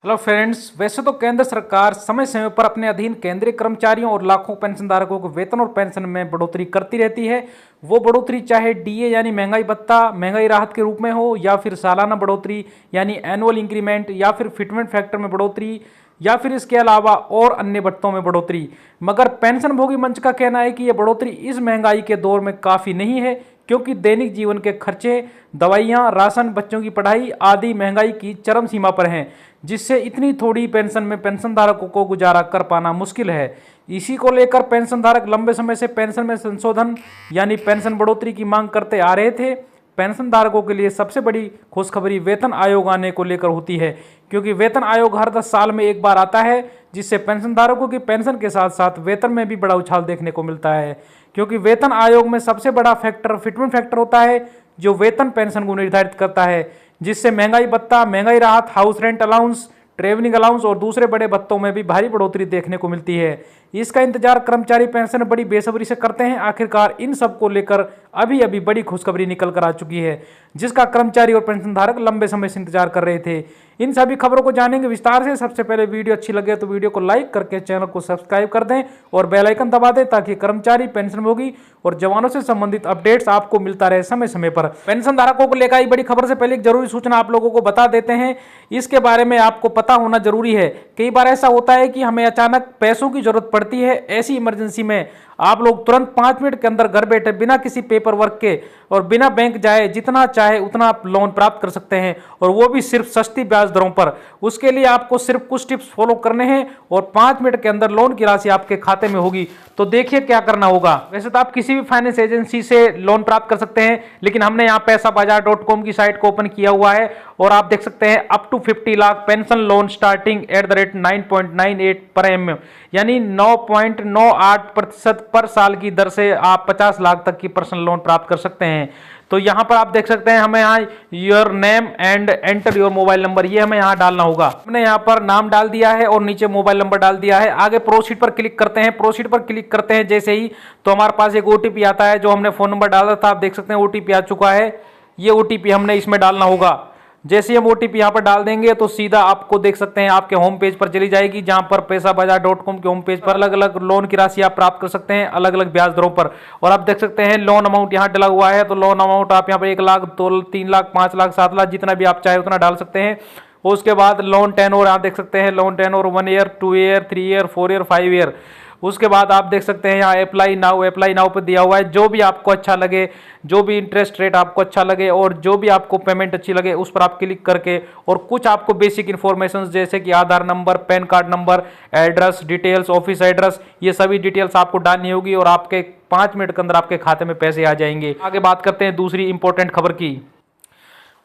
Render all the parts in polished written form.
Hello friends, वैसे तो केंद्र सरकार समय समय पर अपने अधीन केंद्रीय कर्मचारियों और लाखों पेंशनधारकों को वेतन और पेंशन में बढ़ोतरी करती रहती है। वो बढ़ोतरी चाहे डीए यानी महंगाई भत्ता, महंगाई राहत के रूप में हो, या फिर सालाना बढ़ोतरी यानी एनुअल इंक्रीमेंट, या फिर फिटमेंट फैक्टर में बढ़ोतरी, या फिर इसके अलावा और अन्य भत्तों में बढ़ोतरी। मगर पेंशनभोगी मंच का कहना है कि यह बढ़ोतरी इस महंगाई के दौर में काफ़ी नहीं है, क्योंकि दैनिक जीवन के खर्चे, दवाइयाँ, राशन, बच्चों की पढ़ाई आदि महंगाई की चरम सीमा पर हैं, जिससे इतनी थोड़ी पेंशन में पेंशनधारकों को गुजारा कर पाना मुश्किल है। इसी को लेकर पेंशनधारक लंबे समय से पेंशन में संशोधन यानी पेंशन बढ़ोतरी की मांग करते आ रहे थे। पेंशनधारकों के लिए सबसे बड़ी खुशखबरी वेतन आयोग आने को लेकर होती है, क्योंकि वेतन आयोग हर 10 साल में एक बार आता है, जिससे पेंशनधारकों की पेंशन के साथ साथ वेतन में भी बड़ा उछाल देखने को मिलता है। क्योंकि वेतन आयोग में सबसे बड़ा फैक्टर फिटमेंट फैक्टर होता है, जो वेतन पेंशन को निर्धारित करता है, जिससे महंगाई भत्ता, महंगाई राहत, house rent allowance, travelling allowance और दूसरे बड़े भत्तों में भी भारी बढ़ोतरी देखने को मिलती है। इसका इंतजार कर्मचारी पेंशन बड़ी बेसब्री से करते हैं। आखिरकार इन सब को लेकर अभी अभी बड़ी खुशखबरी निकल कर आ चुकी है, जिसका कर्मचारी और पेंशनधारक लंबे समय से इंतजार कर रहे थे। इन सभी खबरों को जानेंगे विस्तार से। सबसे पहले वीडियो अच्छी लगे तो वीडियो को लाइक करके चैनल को सब्सक्राइब कर दें और बेल आइकन दबा दें, ताकि कर्मचारी, पेंशनभोगी और जवानों से संबंधित अपडेट्स आपको मिलता रहे समय समय पर। पेंशन धारकों को लेकर आई बड़ी खबर से पहले एक जरूरी सूचना आप लोगों को बता देते हैं। इसके बारे में आपको पता होना जरूरी है। कई बार ऐसा होता है कि हमें अचानक पैसों की जरूरत पड़ती है। ऐसी इमरजेंसी में आप लोग तुरंत 5 मिनट के अंदर घर बैठे बिना किसी पेपर वर्क के और बिना बैंक जाए जितना चाहे उतना आप लोन प्राप्त कर सकते हैं, और वो भी सिर्फ सस्ती ब्याज दरों पर। उसके लिए आपको सिर्फ कुछ टिप्स फॉलो करने हैं और 5 मिनट के अंदर लोन की राशि आपके खाते में होगी। तो देखिए क्या करना होगा। वैसे तो आप किसी भी फाइनेंस एजेंसी से लोन प्राप्त कर सकते हैं, लेकिन हमने यहाँ पैसाबाजार.com की साइट को ओपन किया हुआ है और आप देख सकते हैं up to 50 lakh pension loan starting at the rate 9.98 पर एम, यानी 9.98% पर साल की दर से आप 50 लाख तक की पर्सनल लोन प्राप्त कर सकते हैं। तो यहाँ पर आप देख सकते हैं, हमें यहाँ your name and enter your mobile number, ये हमें यहाँ डालना होगा। हमने यहाँ पर नाम डाल दिया है और नीचे मोबाइल नंबर डाल दिया है। आगे प्रोसीड पर क्लिक करते हैं। प्रोसीड पर क्लिक करते हैं जैसे ही, तो हमारे पास एक ओटीपी आता है, जो हमने फोन नंबर डाला था। आप देख सकते हैं ओटीपी आ चुका है। ये ओटीपी हमने इसमें डालना होगा। जैसे हम ओटीपी यहाँ पर डाल देंगे तो सीधा आपको देख सकते हैं आपके होम पेज पर चली जाएगी, जहां पर पैसाबाजार.com के होम पेज पर अलग अलग लोन की राशि आप प्राप्त कर सकते हैं अलग अलग ब्याज दरों पर। और आप देख सकते हैं लोन अमाउंट यहाँ डला हुआ है। तो लोन अमाउंट आप यहाँ पर 1 लाख, 2, 3 लाख, 5 लाख, 7 लाख, जितना भी आप चाहे उतना डाल सकते हैं। उसके बाद लोन टेनोर आप देख सकते हैं, loan tenure 1 year, 2 year, 3 year, 4 year, 5 year. उसके बाद आप देख सकते हैं यहाँ अप्लाई नाउ पर दिया हुआ है। जो भी आपको अच्छा लगे, जो भी इंटरेस्ट रेट आपको अच्छा लगे और जो भी आपको पेमेंट अच्छी लगे, उस पर आप क्लिक करके और कुछ आपको बेसिक इन्फॉर्मेशन जैसे कि Aadhaar number, PAN card number, address details, office address, ये सभी डिटेल्स आपको डालनी होगी और आपके 5 मिनट के अंदर आपके खाते में पैसे आ जाएंगे। आगे बात करते हैं दूसरी इंपॉर्टेंट खबर की।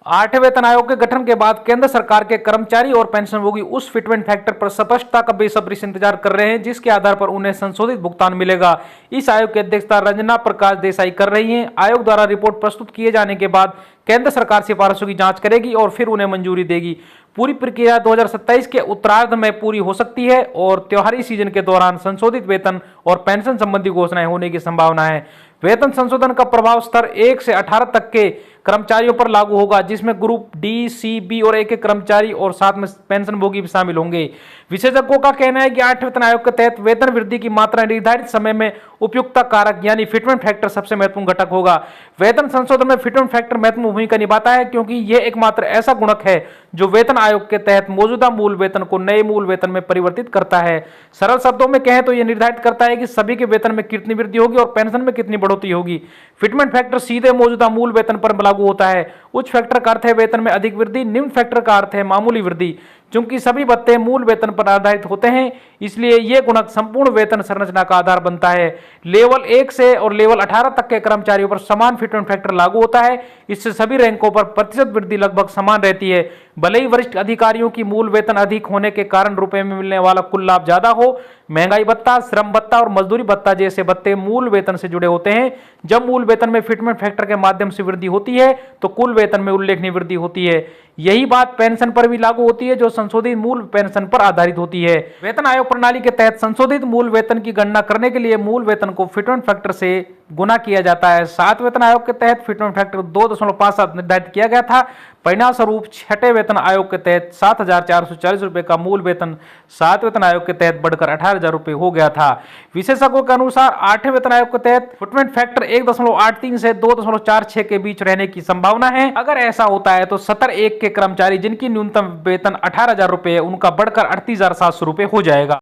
8वें वेतन आयोग के गठन के बाद केंद्र सरकार के कर्मचारी और पेंशनभोगी उस फिटमेंट फैक्टर पर स्पष्टता का बेसब्री से इंतजार कर रहे हैं, जिसके आधार पर उन्हें संशोधित भुगतान मिलेगा। इस आयोग की अध्यक्षता रंजना प्रकाश देसाई कर रही हैं। आयोग द्वारा रिपोर्ट प्रस्तुत किए जाने के बाद केंद्र सरकार सिफारिशों की जांच करेगी और फिर उन्हें मंजूरी देगी। पूरी प्रक्रिया 2027 के उत्तरार्ध में पूरी हो सकती है और त्योहारी सीजन के दौरान संशोधित वेतन और पेंशन संबंधी घोषणाएं होने की संभावना है। वेतन संशोधन का प्रभाव स्तर 1 से 18 तक के कर्मचारियों पर लागू होगा, जिसमें ग्रुप डी, सी, बी और ए के कर्मचारी और साथ में पेंशनभोगी भी शामिल होंगे। विशेषज्ञों का कहना है कि 8वें वेतन आयोग के तहत वेतन वृद्धि की मात्रा निर्धारित समय में उपयुक्तता कारक यानी फिटमेंट फैक्टर सबसे महत्वपूर्ण घटक होगा। वेतन संशोधन में फिटमेंट फैक्टर महत्वपूर्ण भूमिका निभाता है, क्योंकि यह एकमात्र ऐसा गुणक है जो वेतन आयोग के तहत मौजूदा मूल वेतन को नए मूल वेतन में परिवर्तित करता है। सरल शब्दों में कहें तो यह निर्धारित करता है कि सभी के वेतन में कितनी वृद्धि होगी और पेंशन में कितनी बढ़ोतरी होगी। फिटमेंट फैक्टर सीधे मौजूदा मूल वेतन पर लागू होता है। उच्च फैक्टर का अर्थ है वेतन में अधिक वृद्धि, निम्न फैक्टर का अर्थ है मामूली वृद्धि। चूंकि सभी भत्ते मूल वेतन पर आधारित होते हैं, इसलिए यह गुणक संपूर्ण वेतन संरचना का आधार बनता है। लेवल 1 से और लेवल 18 तक के कर्मचारियों पर समान फिटमेंट फैक्टर लागू होता है। इससे सभी रैंकों पर प्रतिशत वृद्धि लगभग समान रहती है। भले ही वरिष्ठ अधिकारियों की मूल वेतन अधिक होने के कारण रुपए में मिलने वाला कुल लाभ ज्यादा हो, महंगाई भत्ता, श्रम भत्ता और मजदूरी भत्ता जैसे भत्ते मूल वेतन से जुड़े होते हैं। जब मूल वेतन में फिटमेंट फैक्टर के माध्यम से वृद्धि होती है तो कुल वेतन में उल्लेखनीय वृद्धि होती है। यही बात पेंशन पर भी लागू होती है, जो संशोधित मूल पेंशन पर आधारित होती है। वेतन आयोग प्रणाली के तहत संशोधित मूल वेतन की गणना करने के लिए मूल वेतन को फिटमेंट फैक्टर से गुना किया जाता है। 7 वेतन आयोग के तहत फिटमेंट फैक्टर 2.57 निर्धारित किया गया था। परिणाम स्वरूप 6ठे वेतन आयोग के तहत 7,440 रुपए का मूल वेतन 7 वेतन आयोग के तहत बढ़कर 18,000 रुपए हो गया था। विशेषज्ञों के अनुसार 8वें वेतन आयोग के तहत फिटमेंट फैक्टर 1.83 से 2.46 के बीच रहने की संभावना है। अगर ऐसा होता है तो सत्र 1 के कर्मचारी जिनकी न्यूनतम वेतन 18,000 रुपए है, उनका बढ़कर 38,700 रुपए हो जाएगा।